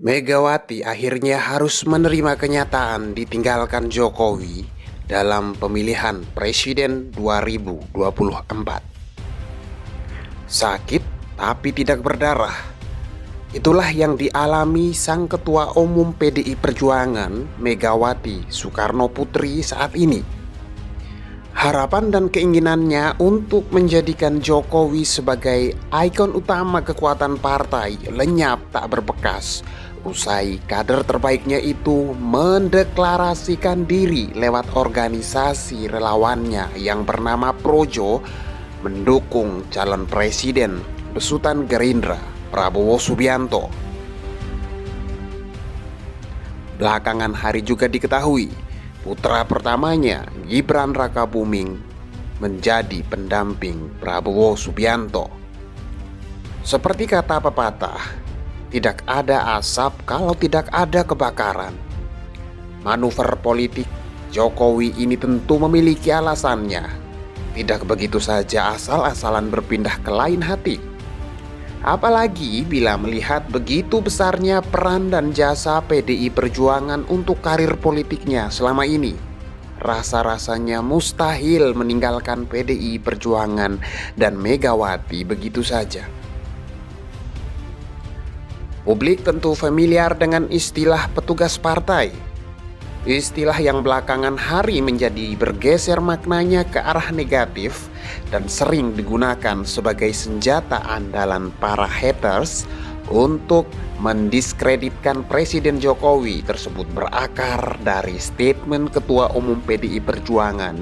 Megawati akhirnya harus menerima kenyataan ditinggalkan Jokowi dalam pemilihan presiden 2024. Sakit tapi tidak berdarah. Itulah yang dialami sang Ketua Umum PDI Perjuangan Megawati Soekarnoputri saat ini. Harapan dan keinginannya untuk menjadikan Jokowi sebagai ikon utama kekuatan partai lenyap tak berbekas usai kader terbaiknya itu mendeklarasikan diri lewat organisasi relawannya yang bernama Projo mendukung calon presiden besutan Gerindra Prabowo Subianto. Belakangan hari juga diketahui putra pertamanya Gibran Rakabuming menjadi pendamping Prabowo Subianto. Seperti kata pepatah, tidak ada asap kalau tidak ada kebakaran. Manuver politik Jokowi ini tentu memiliki alasannya. Tidak begitu saja asal-asalan berpindah ke lain hati. Apalagi bila melihat begitu besarnya peran dan jasa PDI Perjuangan untuk karir politiknya selama ini. Rasa-rasanya mustahil meninggalkan PDI Perjuangan dan Megawati begitu saja. Publik tentu familiar dengan istilah petugas partai. Istilah yang belakangan hari menjadi bergeser maknanya ke arah negatif dan sering digunakan sebagai senjata andalan para haters untuk mendiskreditkan Presiden Jokowi tersebut berakar dari statement Ketua Umum PDI Perjuangan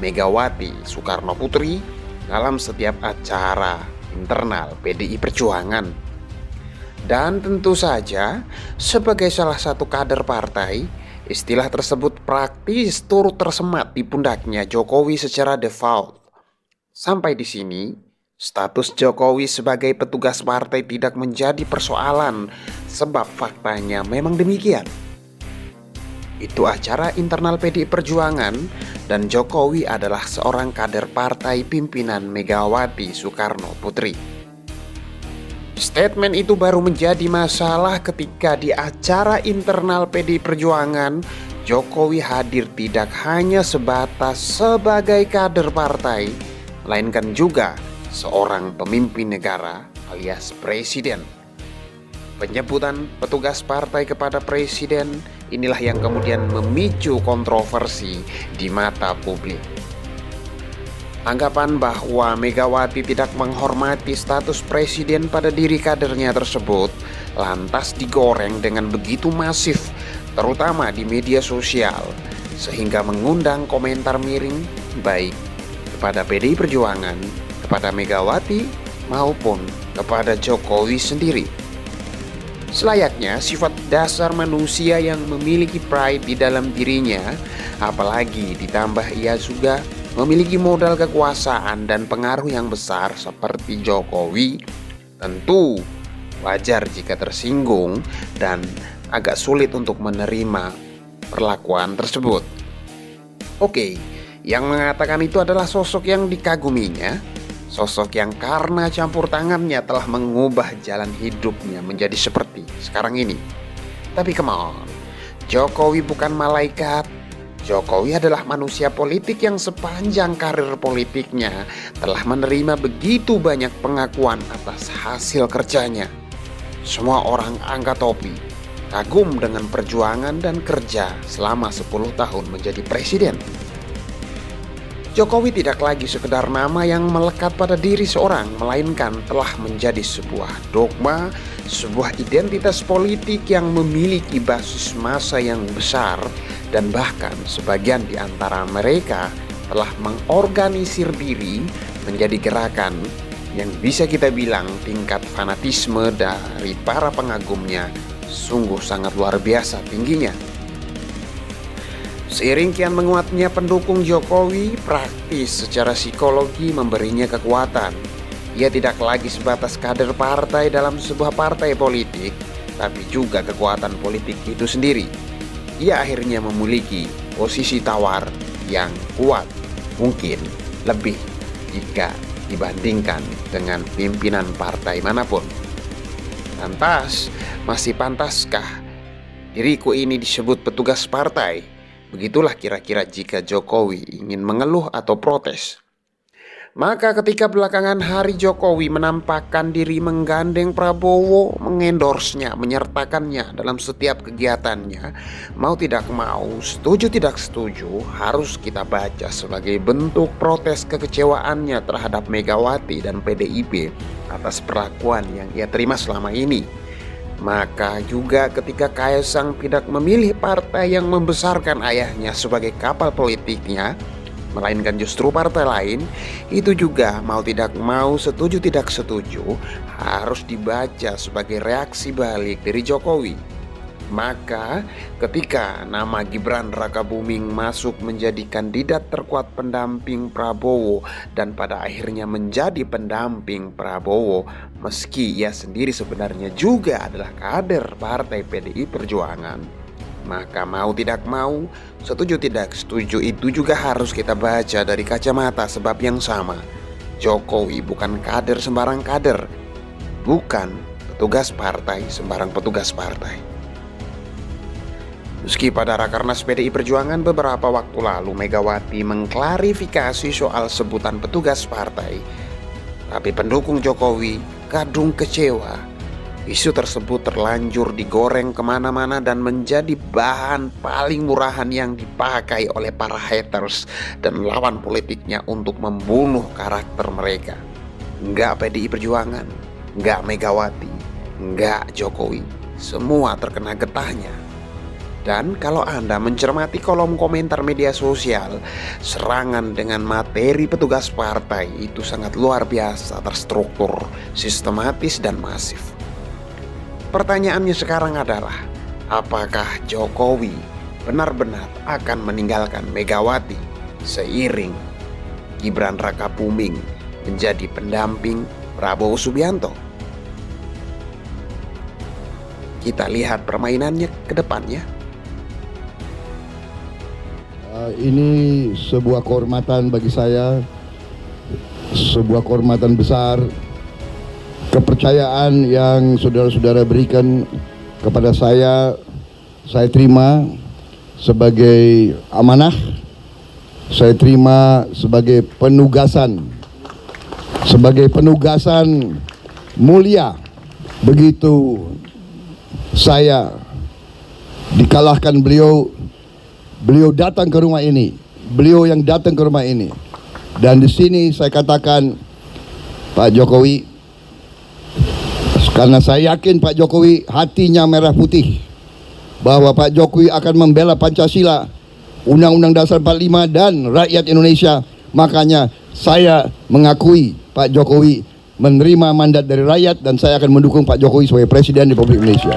Megawati Soekarnoputri dalam setiap acara internal PDI Perjuangan. Dan tentu saja sebagai salah satu kader partai, istilah tersebut praktis turut tersemat di pundaknya Jokowi secara default. Sampai di sini, status Jokowi sebagai petugas partai tidak menjadi persoalan sebab faktanya memang demikian. Itu acara internal PDI Perjuangan dan Jokowi adalah seorang kader partai pimpinan Megawati Soekarnoputri. Statement itu baru menjadi masalah ketika di acara internal PDI Perjuangan Jokowi hadir tidak hanya sebatas sebagai kader partai, melainkan juga seorang pemimpin negara alias presiden. Penyebutan petugas partai kepada presiden inilah yang kemudian memicu kontroversi di mata publik. Anggapan bahwa Megawati tidak menghormati status presiden pada diri kadernya tersebut lantas digoreng dengan begitu masif, terutama di media sosial, sehingga mengundang komentar miring baik kepada PDI Perjuangan, kepada Megawati, maupun kepada Jokowi sendiri. Selayaknya sifat dasar manusia yang memiliki pride di dalam dirinya, apalagi ditambah ia juga memiliki modal kekuasaan dan pengaruh yang besar seperti Jokowi, tentu wajar jika tersinggung dan agak sulit untuk menerima perlakuan tersebut. Oke, yang mengatakan itu adalah sosok yang dikaguminya, sosok yang karena campur tangannya telah mengubah jalan hidupnya menjadi seperti sekarang ini. Tapi come on, Jokowi bukan malaikat. Jokowi adalah manusia politik yang sepanjang karir politiknya telah menerima begitu banyak pengakuan atas hasil kerjanya. Semua orang angkat topi, kagum dengan perjuangan dan kerja selama 10 tahun menjadi presiden. Jokowi tidak lagi sekedar nama yang melekat pada diri seorang, melainkan telah menjadi sebuah dogma, sebuah identitas politik yang memiliki basis massa yang besar, dan bahkan sebagian di antara mereka telah mengorganisir diri menjadi gerakan yang bisa kita bilang tingkat fanatisme dari para pengagumnya sungguh sangat luar biasa tingginya. Seiring kian menguatnya pendukung Jokowi, praktis secara psikologi memberinya kekuatan. Ia tidak lagi sebatas kader partai dalam sebuah partai politik, tapi juga kekuatan politik itu sendiri. Ia akhirnya memiliki posisi tawar yang kuat, mungkin lebih jika dibandingkan dengan pimpinan partai manapun. Lantas, masih pantaskah diriku ini disebut petugas partai? Begitulah kira-kira jika Jokowi ingin mengeluh atau protes. Maka ketika belakangan hari Jokowi menampakkan diri menggandeng Prabowo, mengendorse-nya, menyertakannya dalam setiap kegiatannya, mau tidak mau, setuju tidak setuju, harus kita baca sebagai bentuk protes kekecewaannya terhadap Megawati dan PDIP atas perlakuan yang ia terima selama ini. Maka juga ketika Kaisang tidak memilih partai yang membesarkan ayahnya sebagai kapal politiknya, melainkan justru partai lain, itu juga mau tidak mau, setuju tidak setuju, harus dibaca sebagai reaksi balik dari Jokowi. Maka ketika nama Gibran Rakabuming masuk menjadi kandidat terkuat pendamping Prabowo dan pada akhirnya menjadi pendamping Prabowo, meski ia sendiri sebenarnya juga adalah kader partai PDI Perjuangan, maka mau tidak mau, setuju tidak setuju, itu juga harus kita baca dari kacamata sebab yang sama. Jokowi bukan kader sembarang kader, bukan petugas partai sembarang petugas partai. Meski pada Rakernas PDI Perjuangan beberapa waktu lalu Megawati mengklarifikasi soal sebutan petugas partai, tapi pendukung Jokowi kadung kecewa. Isu tersebut terlanjur digoreng kemana-mana dan menjadi bahan paling murahan yang dipakai oleh para haters dan lawan politiknya untuk membunuh karakter mereka. Enggak PDI Perjuangan, enggak Megawati, enggak Jokowi, semua terkena getahnya. Dan kalau Anda mencermati kolom komentar media sosial, serangan dengan materi petugas partai itu sangat luar biasa, terstruktur, sistematis dan masif. Pertanyaannya sekarang adalah, apakah Jokowi benar-benar akan meninggalkan Megawati seiring Gibran Rakabuming menjadi pendamping Prabowo Subianto? Kita lihat permainannya ke depannya. Ini sebuah kehormatan bagi saya, sebuah kehormatan besar. Kepercayaan yang saudara-saudara berikan kepada saya terima sebagai amanah, saya terima sebagai penugasan mulia. Begitu saya dikalahkan beliau datang ke rumah ini, beliau yang datang ke rumah ini, dan di sini saya katakan, Pak Jokowi, karena saya yakin Pak Jokowi hatinya merah putih, bahwa Pak Jokowi akan membela Pancasila, Undang-Undang Dasar 45 dan rakyat Indonesia. Makanya saya mengakui Pak Jokowi menerima mandat dari rakyat dan saya akan mendukung Pak Jokowi sebagai Presiden Republik Indonesia.